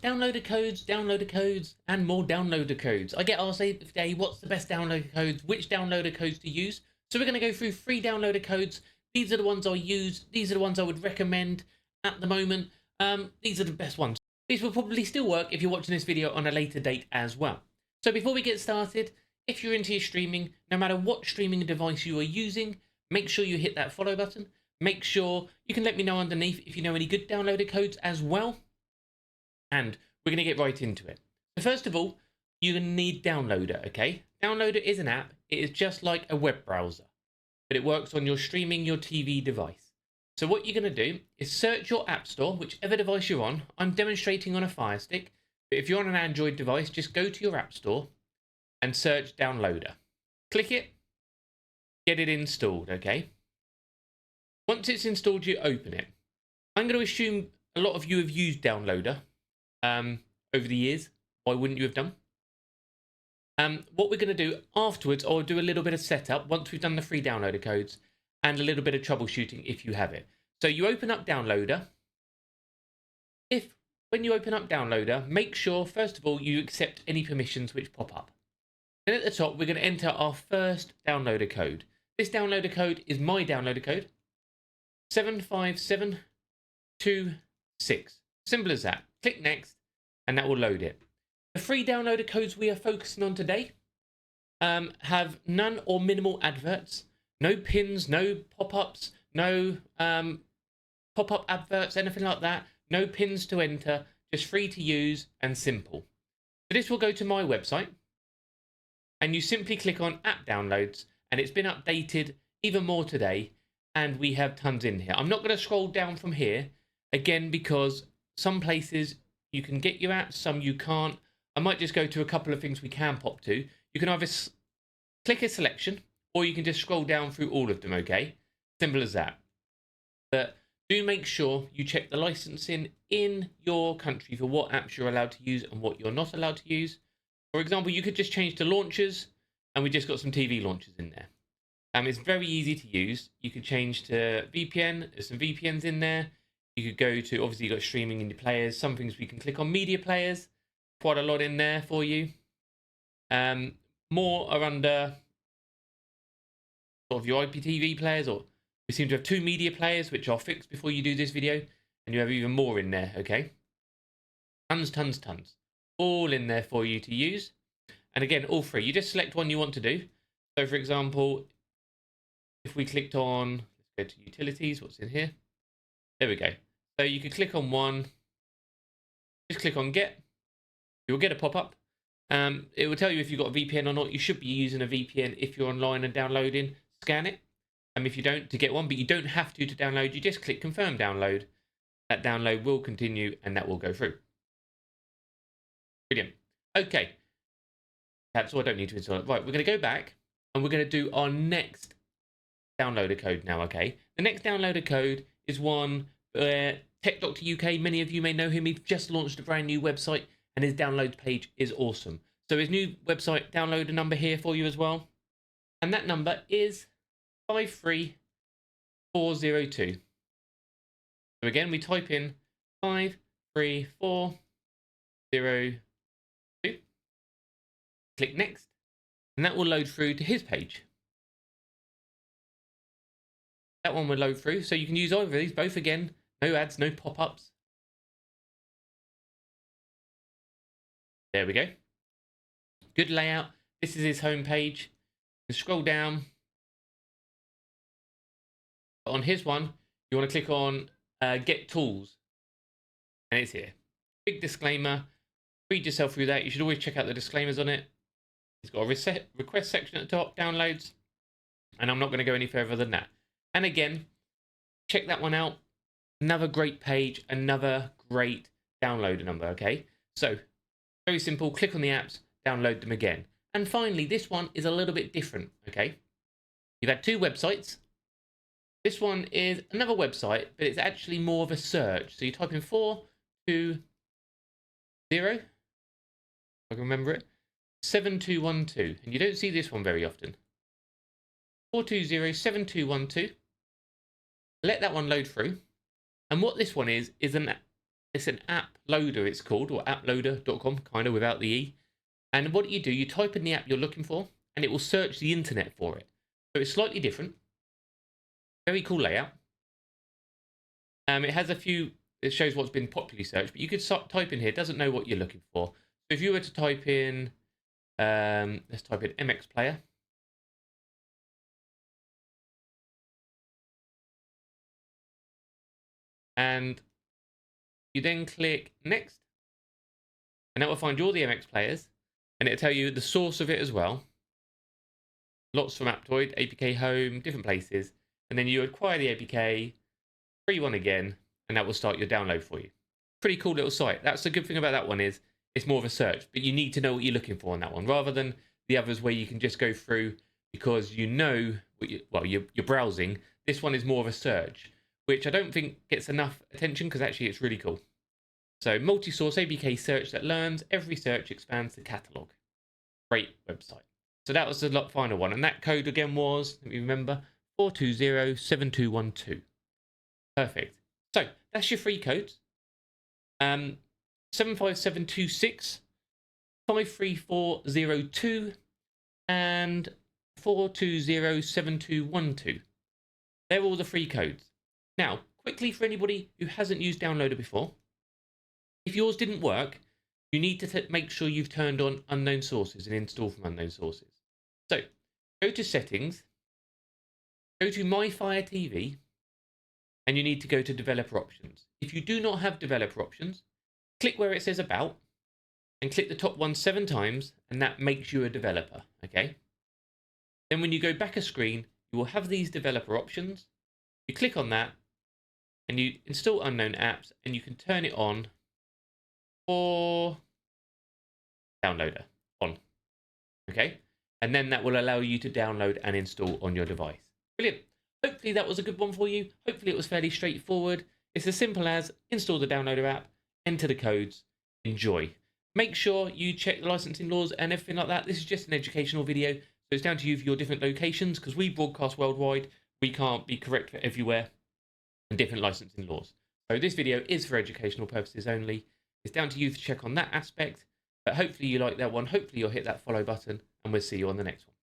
downloader codes, and more downloader codes. I get asked every day, what's the best downloader codes, which downloader codes to use. So we're going to go through 3 downloader codes. These are the ones I use. These are the ones I would recommend at the moment. These are the best ones. These will probably still work if you're watching this video on a later date as well. So before we get started, if you're into your streaming, no matter what streaming device you are using, make sure you hit that follow button. Make sure you can let me know underneath if you know any good downloader codes as well. And we're going to get right into it. So first of all, you're going to need Downloader, okay? Downloader is an app. It is just like a web browser, but it works on your streaming, your TV device. So what you're going to do is search your app store, whichever device you're on. I'm demonstrating on a Firestick, but if you're on an Android device, just go to your app store and search Downloader. Click it, get it installed, okay? Once it's installed, you open it. I'm going to assume a lot of you have used Downloader over the years. Why wouldn't you have done? What we're going to do afterwards, I'll do a little bit of setup once we've done the 3 downloader codes and a little bit of troubleshooting if you have it. So you open up Downloader. When you open up Downloader, make sure first of all you accept any permissions which pop up. Then at the top we're going to enter our first downloader code. This downloader code is my downloader code, 75726. Simple as that. Click next and that will load it. The 3 downloader codes we are focusing on today have none or minimal adverts, no pins, no pop-ups, no pop-up adverts, anything like that. No pins to enter, just free to use and simple. So this will go to my website and you simply click on app downloads and it's been updated even more today and we have tons in here. I'm not going to scroll down from here again because some places you can get your apps, some you can't. I might just go to a couple of things we can pop to. You can either click a selection or you can just scroll down through all of them, okay? Simple as that. But do make sure you check the licensing in your country for what apps you're allowed to use and what you're not allowed to use. For example, you could just change to launchers and we just got some TV launchers in there. It's very easy to use. You could change to VPN. There's some VPNs in there. You could go to, obviously you've got streaming in your players. Some things we can click on media players. Quite a lot in there for you. More are under sort of your IPTV players, or we seem to have 2 media players, which I'll fix before you do this video. And you have even more in there, okay? Tons. All in there for you to use. And again, all free. You just select one you want to do. So for example, if we clicked on, let's go to utilities, what's in here? There we go. So you could click on one, just click on get. You'll get a pop-up. It will tell you if you've got a VPN or not. You should be using a VPN if you're online and downloading. Scan it. If you don't, to get one, but you don't have to download. You just click confirm download. That download will continue and that will go through. Brilliant. Okay. That's all. I don't need to install it. Right, we're going to go back and we're going to do our next downloader code now, okay? The next downloader code is one where Tech.UK, many of you may know him. He's just launched a brand new website and his download page is awesome. So his new website downloader number here for you as well. And that number is 53402. So again, we type in 53402. Click next, and that will load through to his page. That one will load through, so you can use either of these, both again, no ads, no pop-ups. There we go. Good layout. This is his home page. You can scroll down. On his one, you want to click on Get Tools, and it's here. Big disclaimer. Read yourself through that. You should always check out the disclaimers on it. It's got a request section at the top, downloads, and I'm not going to go any further than that. And again, check that one out. Another great page, another great downloader number, okay? So, very simple. Click on the apps, download them again. And finally, this one is a little bit different, okay? You've had 2 websites. This one is another website, but it's actually more of a search. So you type in 420, if I can remember it, 7212, and you don't see this one very often. 4207212. Let that one load through. And what this one is an It's an app loader, it's called, or apploader.com, kind of without the E. And what you do, you type in the app you're looking for, and it will search the internet for it. So it's slightly different. Very cool layout. It has a few, it shows what's been popularly searched, but you could type in here, it doesn't know what you're looking for. So if you were to type in, let's type in MX Player. And you then click next, and that will find you all the MX players, and it'll tell you the source of it as well. Lots from Aptoid, APK Home, different places, and then you acquire the APK, free one again, and that will start your download for you. Pretty cool little site. That's the good thing about that one is it's more of a search, but you need to know what you're looking for on that one, rather than the others where you can just go through because you know what you're browsing. This one is more of a search, which I don't think gets enough attention because actually it's really cool. So multi-source APK search that learns. Every search expands the catalog. Great website. So that was the final one. And that code again was, let me remember, 4207212. Perfect. So that's your free codes. 75726, 53402, and 4207212. They're all the free codes. Now, quickly for anybody who hasn't used Downloader before, if yours didn't work, you need to make sure you've turned on unknown sources and install from unknown sources. So, go to Settings, go to My Fire TV, and you need to go to Developer Options. If you do not have Developer Options, click where it says About, and click the top one 7 times, and that makes you a developer, okay? Then when you go back a screen, you will have these developer options. You click on that, and you install unknown apps, and you can turn it on for Downloader on, okay? And then that will allow you to download and install on your device. Brilliant. Hopefully that was a good one for you. Hopefully it was fairly straightforward. It's as simple as install the Downloader app, enter the codes, enjoy. Make sure you check the licensing laws and everything like that. This is just an educational video, so it's down to you for your different locations, because we broadcast worldwide. We can't be correct for everywhere and different licensing laws. So this video is for educational purposes only. It's down to you to check on that aspect, but hopefully you like that one. Hopefully you'll hit that follow button, and we'll see you on the next one.